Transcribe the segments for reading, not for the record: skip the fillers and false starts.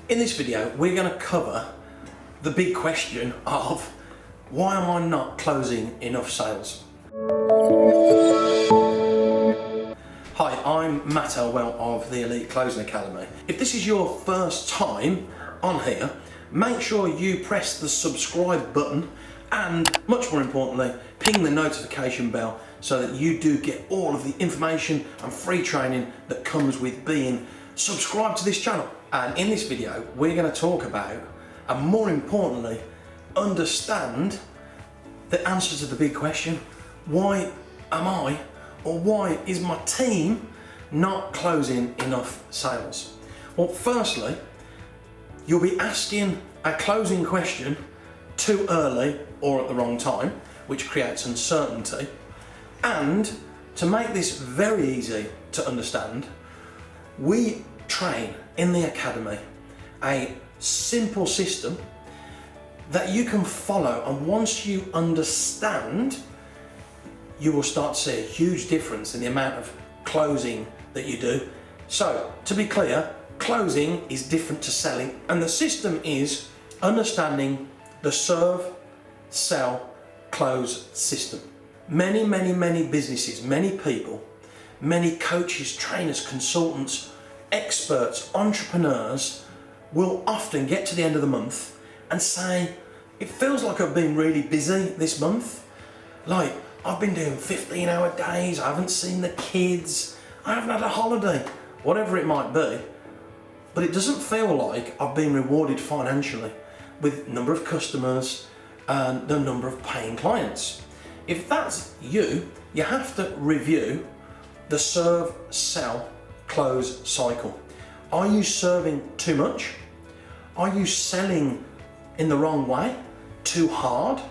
In this video, we're going to cover the big question of why am I not closing enough sales? Hi, I'm Matt Elwell of the Elite Closing Academy. If this is your first time on here, make sure you press the subscribe button and, much more importantly, ping the notification bell so that you do get all of the information and free training that comes with being subscribed to this channel. And in this video, we're going to talk about, and more importantly, understand the answer to the big question: why am I, or why is my team not closing enough sales? Well, firstly, you'll be asking a closing question too early or at the wrong time, which creates uncertainty. And to make this very easy to understand, we train in the academy a simple system that you can follow, and once you understand, you will start to see a huge difference in the amount of closing that you do. So, to be clear, closing is different to selling, and the system is understanding the serve, sell, close system. Many businesses, many people, many coaches, trainers, consultants, experts, entrepreneurs will often get to the end of the month and say, it feels like I've been really busy this month. Like, I've been doing 15-hour days, I haven't seen the kids, I haven't had a holiday, whatever it might be. But it doesn't feel like I've been rewarded financially with number of customers and the number of paying clients. If that's you, you have to review the serve, sell, close cycle. Are you serving too much? Are you selling in the wrong way, too hard?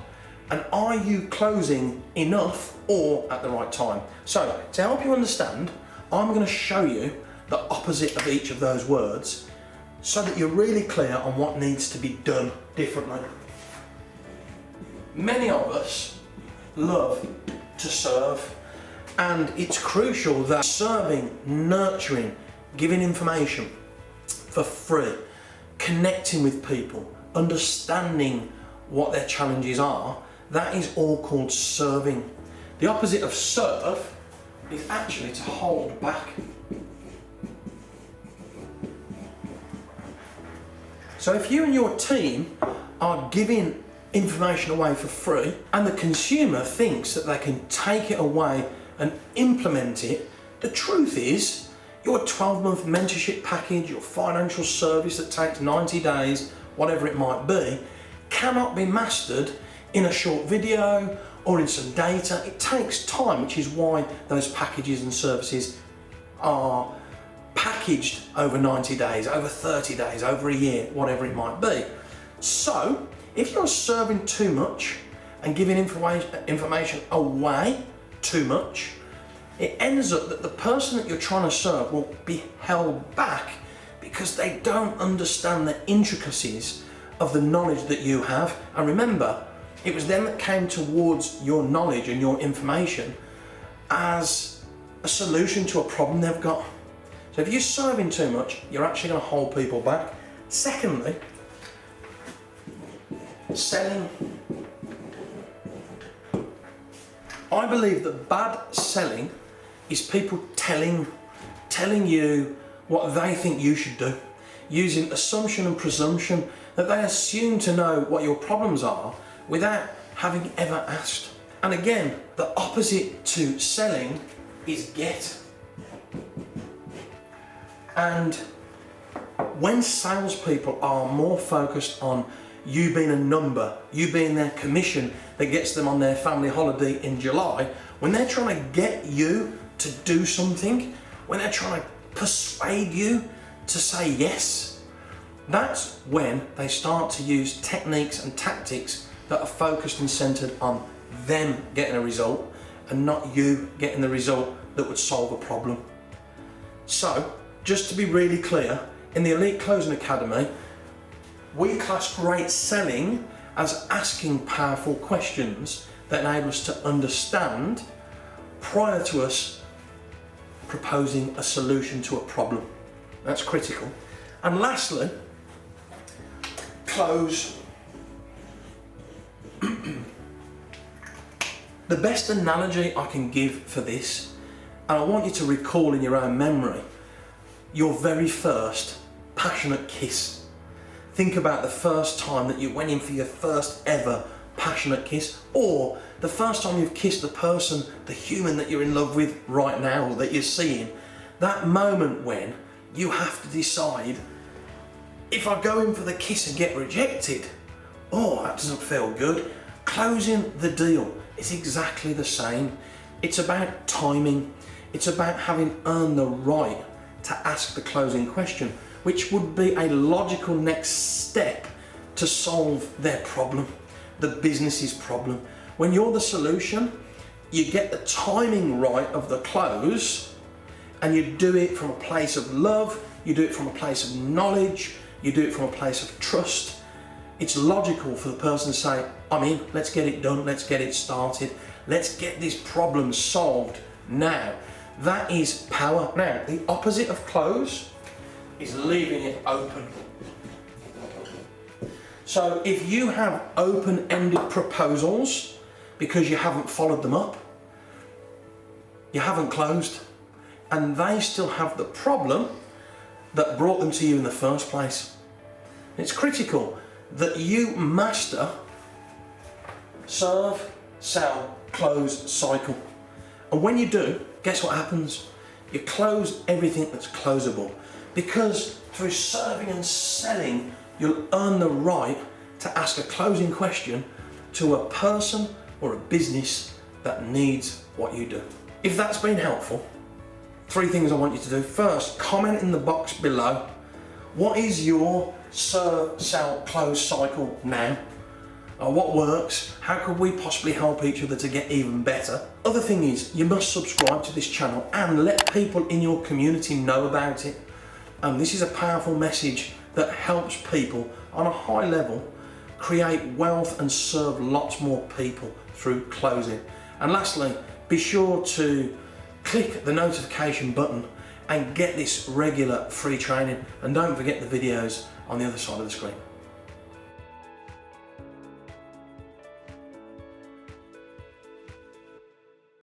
And are you closing enough or at the right time? So, to help you understand, I'm going to show you the opposite of each of those words so that you're really clear on what needs to be done differently. Many of us love to serve, and it's crucial that serving, nurturing, giving information for free, connecting with people, understanding what their challenges are, that is all called serving. The opposite of serve is actually to hold back. So if you and your team are giving information away for free and the consumer thinks that they can take it away and implement it, the truth is your 12-month mentorship package, your financial service that takes 90 days, whatever it might be, cannot be mastered in a short video or in some data. It takes time, which is why those packages and services are packaged over 90 days, over 30 days, over a year, whatever it might be. So, if you're serving too much and giving information away too much, it ends up that the person that you're trying to serve will be held back because they don't understand the intricacies of the knowledge that you have. And remember, it was them that came towards your knowledge and your information as a solution to a problem they've got. So if you're serving too much, you're actually going to hold people back. Secondly, selling. I believe that bad selling is people telling you what they think you should do, using assumption and presumption that they assume to know what your problems are without having ever asked. And again, the opposite to selling is get. And when salespeople are more focused on you being a number, you being their commission that gets them on their family holiday in July, when they're trying to get you to do something, when they're trying to persuade you to say yes, that's when they start to use techniques and tactics that are focused and centered on them getting a result and not you getting the result that would solve a problem. So, just to be really clear, in the Elite Closing Academy, we class great selling as asking powerful questions that enable us to understand prior to us proposing a solution to a problem. That's critical. And lastly, close. The best analogy I can give for this, and I want you to recall in your own memory, your very first passionate kiss. Think about the first time that you went in for your first ever passionate kiss, or the first time you've kissed the person, the human that you're in love with right now, or that you're seeing. That moment when you have to decide, if I go in for the kiss and get rejected, oh, that doesn't feel good. Closing the deal is exactly the same. It's about timing. It's about having earned the right to ask the closing question, which would be a logical next step to solve their problem, the business's problem. When you're the solution, you get the timing right of the close, and you do it from a place of love, you do it from a place of knowledge, you do it from a place of trust. It's logical for the person to say, I'm in, let's get it done, let's get it started, let's get this problem solved now. That is power. Now, the opposite of close is leaving it open. So if you have open-ended proposals because you haven't followed them up, you haven't closed, and they still have the problem that brought them to you in the first place. It's critical that you master serve, sell, close cycle. And when you do, guess what happens? You close everything that's closable, because through serving and selling, you'll earn the right to ask a closing question to a person or a business that needs what you do. If that's been helpful, 3 things I want you to do. First, comment in the box below. What is your serve, sell, close cycle now? What works? How could we possibly help each other to get even better? Other thing is, you must subscribe to this channel and let people in your community know about it. This is a powerful message that helps people on a high level create wealth and serve lots more people through closing. And lastly, be sure to click the notification button and get this regular free training, and don't forget the videos on the other side of the screen.